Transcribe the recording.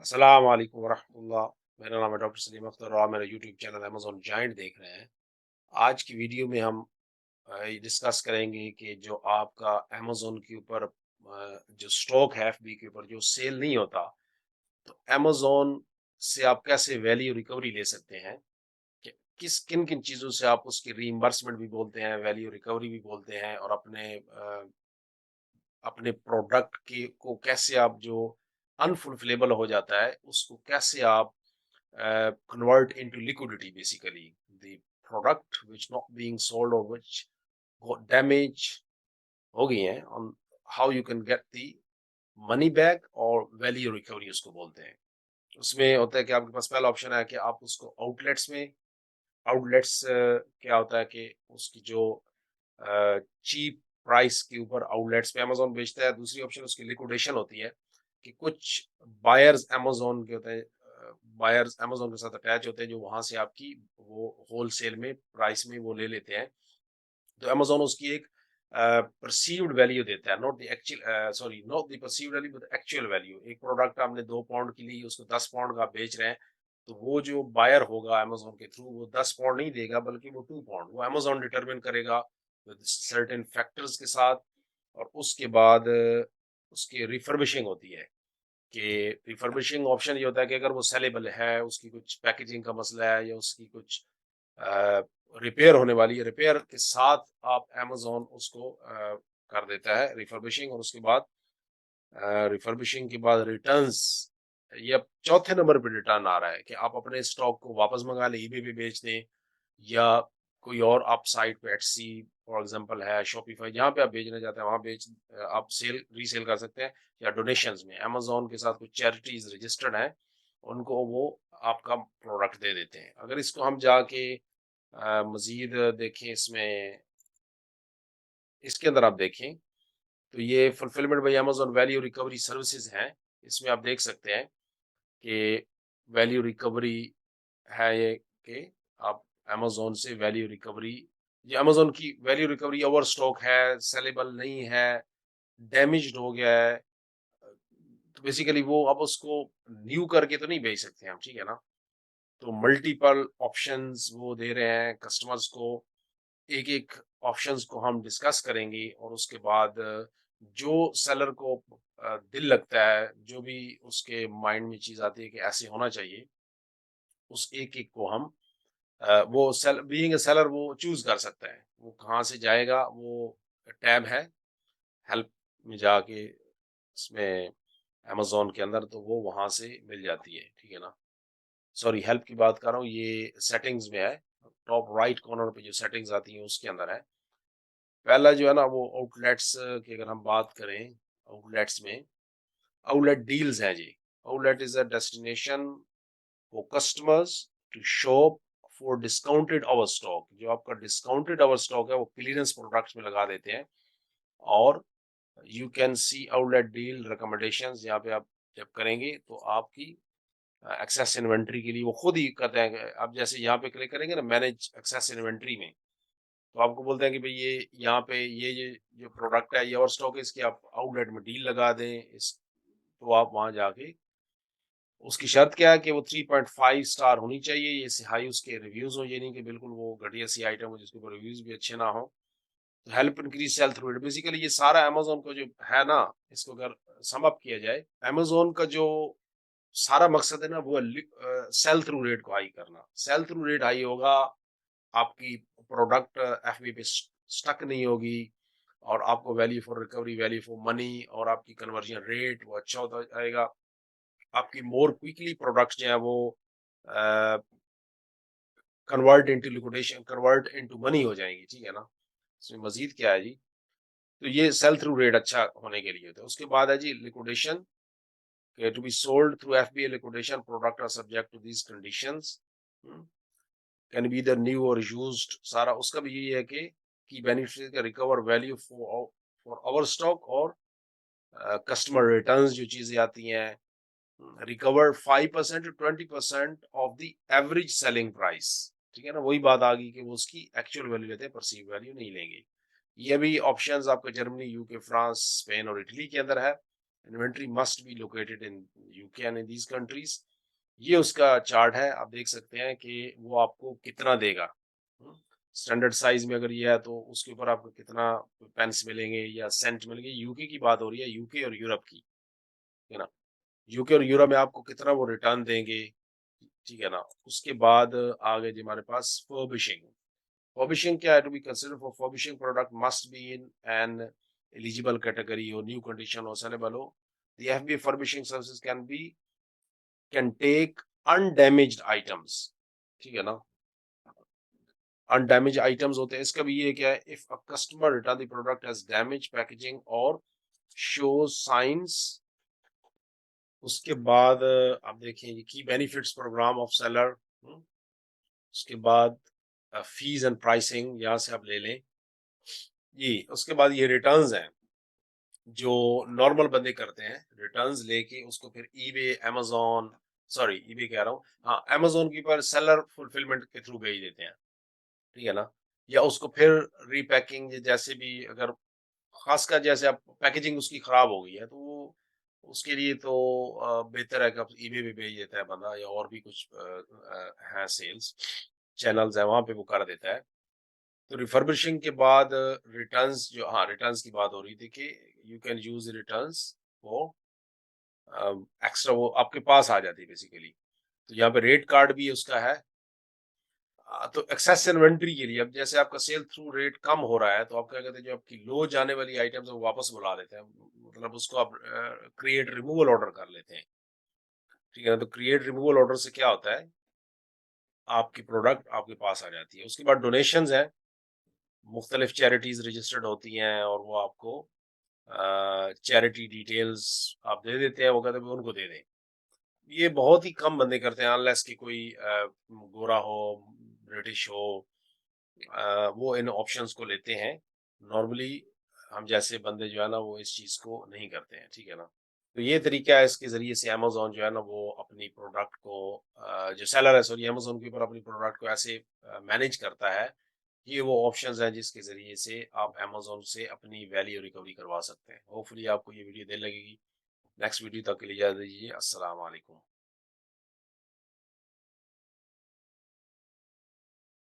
अस्सलाम वालेकुम वरहमतुल्लाह। मेरा नाम है डॉक्टर सलीम अख्तर और आप मेरा यूट्यूब चैनल अमेज़न जायंट देख रहे हैं। आज की वीडियो में हम ये डिस्कस करेंगे कि जो आपका अमेज़न के ऊपर जो स्टॉक है एफबी के ऊपर जो सेल नहीं होता, तो अमेज़न से आप कैसे वैल्यू रिकवरी ले सकते हैं? कि किन-किन चीज़ों से आप उसकी रीइंबर्समेंट भी बोलते हैं, वैल्यू रिकवरी भी बोलते हैं और अपने प्रोडक्ट की को कैसे आप जो अनफुलफिलेबल हो जाता है, उसको कैसे आप convert into liquidity basically the product which not being sold or which got damage हो गई हैं on how you can get the money back और value recovery उसको बोलते हैं। उसमें होता है कि आपके पास पहला ऑप्शन है कि आप उसको आउटलेट्स क्या होता है कि उसकी जो चीप प्राइस के ऊपर आउटलेट्स पे अमेज़न बेचता है। दूसरी ऑप्शन उसकी लिक्विडेशन होती है कि कुछ बायर्स अमेज़न के होते हैं, बायर्स अमेज़न के साथ अटैच होते हैं जो वहाँ से आपकी वो होलसेल में प्राइस में वो ले लेते हैं। तो अमेज़न उसकी एक परसीव्ड वैल्यू देता है, not the actual not the perceived value but actual value. एक प्रोडक्ट आपने 2 पाउंड की ली, उसको 10 पाउंड का आप बेच रहे हैं, तो वो जो बायर होगा अमेज़न के थ्रू वो 10 पाउंड नहीं देगा बल्कि वो 2 पाउंड वो अमेज़न डिटरमिन करेगा विद सर्टेन फैक्टर्स के साथ। और उसके बाद उसकी रिफर्बिशिंग होती है कि रिफर्बिशिंग ऑप्शन ये होता है कि अगर वो सेलेबल है, उसकी कुछ पैकेजिंग का मसला है या उसकी कुछ रिपेयर होने वाली है, रिपेयर के साथ आप अमेज़न उसको कर देता है रिफर्बिशिंग। और उसके बाद रिफर्बिशिंग के बाद रिटर्न्स, ये अब चौथे नंबर पे रिटर्न आ रहा है कि आप अपने स्टॉक को वापस मंगा लें, ईबे पे बेच दें या कोई और आप साइट पे एटसी फॉर एग्जांपल है, शॉपिफाई, जहाँ पे आप बेचना चाहते हैं वहाँ आप सेल रीसेल कर सकते हैं। या डोनेशंस में अमेज़न के साथ कुछ चैरिटीज रजिस्टर्ड हैं, उनको वो आपका प्रोडक्ट दे देते हैं। अगर इसको हम जाके मज़ीद देखें, इसके अंदर आप देखें तो ये fulfilment bye Amazon value recovery services हैं। इसमें आप देख सकते हैं कि वैल्यू रिकवरी है ये कि आप अमेज़न से वैल्यू रिकवरी, ये अमेज़न की वैल्यू रिकवरी ओवरस्टॉक है, सेलेबल नहीं है, डैमेज्ड हो गया है, तो बेसिकली वो आप उसको न्यू करके तो नहीं बेच सकते हम, ठीक है ना? तो मल्टीपल ऑप्शंस वो दे रहे हैं कस्टमर्स को। एक-एक ऑप्शंस को हम डिस्कस करेंगे और उसके बाद जो सेलर को दिल लगता है, जो भी उसके माइंड में चीज़ आती है कि ऐसे होना चाहिए, उस एक-एक को हम वो बीइंग अ सेलर वो चूज़ कर सकता है। वो कहाँ से जाएगा, वो टैब है हेल्प में जाके इसमें अमेज़न के अंदर, तो वो वहाँ से मिल जाती है, ठीक है ना? सॉरी, हेल्प की बात कर रहा हूँ, ये सेटिंग्स में है। टॉप राइट कॉर्नर पे जो सेटिंग्स आती हैं उसके अंदर है। पहला जो है ना वो आउटलेट्स की अगर हम बात करें, आउटलेट्स में आउटलेट डील्स हैं जी। Outlet is a destination for customers to shop for discounted overstock. जो आपका डिस्काउंटेड ओवरस्टॉक है वो क्लीयरेंस प्रोडक्ट्स में लगा देते हैं। और you can see outlet deal recommendations, यहाँ पे आप जब करेंगे तो आपकी एक्सेस इन्वेंट्री के लिए वो खुद ही करते हैं। आप जैसे यहाँ पे क्लिक करेंगे ना मैनेज एक्सेस इन्वेंट्री में, तो आपको बोलते हैं कि भाई ये यहाँ पे ये जो प्रोडक्ट है ये और स्टॉक है, इसकी आप आउटलेट में डील लगा दें इस, तो आप वहां जाके उसकी शर्त क्या है कि वो 3.5 स्टार होनी चाहिए, ये से हाई उसके रिव्यूज हो, ये नहीं कि बिल्कुल वो घटिया सी आइटम हो जिसके ऊपर रिव्यूज भी अच्छे ना हो। तो help increase sale through it, basically ये सारा अमेज़न को जो है ना, इसको अगर सम अप किया जाए, अमेज़न का जो सारा मकसद है ना वो सेल थ्रू रेट को हाई करना। सेल थ्रू रेट हाई होगा, आपकी प्रोडक्ट एफबी पे स्टक नहीं होगी और आपको value for recovery, value for money और आपकी कन्वर्जन रेट वो अच्छा होता जाएगा। आपकी मोर क्विकली प्रोडक्ट्स जो है वो कन्वर्ट इनटू मनी हो जाएंगी, ठीक है ना? इसमें मजीद क्या है जी, तो ये सेल थ्रू रेट अच्छा होने के लिए होता है। उसके बाद है जी liquidation, to be sold through FBA liquidation product are subject to these conditions, can be either new or used। सारा उसका भी यही है कि बेनिफिशियरी का recover value for our stock और कस्टमर रिटर्न्स जो चीजें आती हैं, recover 5% to 20% of the average selling price. ठीक है ना, वही बात आ गई कि वो उसकी एक्चुअल वैल्यू लेते हैं, परसीव वैल्यू नहीं लेंगे। ये भी ऑप्शंस आपका जर्मनी, यूके, फ्रांस, स्पेन और इटली के अंदर है। Inventory must be located in UK and in these countries. ये उसका चार्ट है, आप देख सकते हैं कि वो आपको कितना देगा। स्टैंडर्ड साइज में अगर ये है तो उसके ऊपर आपको कितना पेंस मिलेंगे या सेंट मिलेंगे। यूके की बात हो रही है, यूके और यूरोप की, है ना। यूके और यूरोप में आपको कितना वो रिटर्न देंगे, ठीक है ना। उसके बाद आ गए जी हमारे पास फर्बिशिंग। फर्बिशिंग क्या है? To be consider for furbishing product must be in an eligible category और न्यू कंडीशन और सेलेबल हो। The FB furbishing services can take undamaged items, ठीक है ना। अनडैमेज आइटम्स होते हैं, इसका भी ये क्या है, if a customer return the product as damage packaging और शो साइंस। उसके बाद आप देखिए key benefits programme of seller. उसके बाद फीस एंड प्राइसिंग यहाँ से आप ले लें ये। उसके बाद ये रिटर्न्स हैं जो नॉर्मल बंदे करते हैं, रिटर्न्स लेके उसको फिर ईबे, अमेज़न, सॉरी ईबे कह रहा हूँ, हाँ अमेज़न के ऊपर सेलर फुलफिलमेंट के थ्रू भेज देते हैं, ठीक है ना। या उसको फिर रीपैकिंग, जैसे भी अगर खासकर जैसे आप पैकेजिंग उसकी खराब हो गई है तो वो उसके लिए तो बेहतर है कि आप ईबे पे भेज देता है बंदा, या और भी कुछ है सेल्स चैनल्स है वहां पे वो कर देता है। तो रिफर्बिशिंग के बाद रिटर्न्स, जो हाँ रिटर्न्स की बात हो रही थी कि यू कैन यूज रिटर्न्स वो एक्स्ट्रा वो आपके पास आ जाती है बेसिकली। तो यहाँ पे रेट कार्ड भी उसका है। तो एक्सेस इन्वेंट्री के लिए अब जैसे आपका सेल थ्रू रेट कम हो रहा है तो आप क्या कहते हैं, जो आपकी लो जाने वाली आइटम्स है वो वापस बुला लेते हैं, मतलब उसको आप क्रिएट रिमूवल ऑर्डर कर लेते हैं, ठीक है ना। तो क्रिएट रिमूवल ऑर्डर से क्या होता है, आपकी प्रोडक्ट आपके पास आ जाती है। उसके बाद डोनेशंस हैं, मुख्तलिफ चैरिटीज रजिस्टर्ड होती हैं और वो आपको चैरिटी डिटेल्स आप दे देते हैं, वो कहते हैं उनको दे दें। ये बहुत ही कम बंदे करते हैं, अनलेस कि कोई गोरा हो, ब्रिटिश हो, वो इन ऑप्शंस को लेते हैं। नॉर्मली हम जैसे बंदे जो है ना वो इस चीज़ को नहीं करते हैं, ठीक है ना। तो ये तरीका है, इसके ज़रिए से अमेज़न जो है ना वो अपनी प्रोडक्ट को जो सेलर है सॉरी अमेज़न के ऊपर अपनी प्रोडक्ट को ऐसे मैनेज करता है। ये वो ऑप्शंस हैं जिसके ज़रिए से आप अमेज़न से अपनी वैल्यू रिकवरी करवा सकते हैं। होपफुली आपको ये वीडियो देर लगेगी। नेक्स्ट वीडियो तक के लिए इजाज़त दीजिए। अस्सलाम वालेकुम।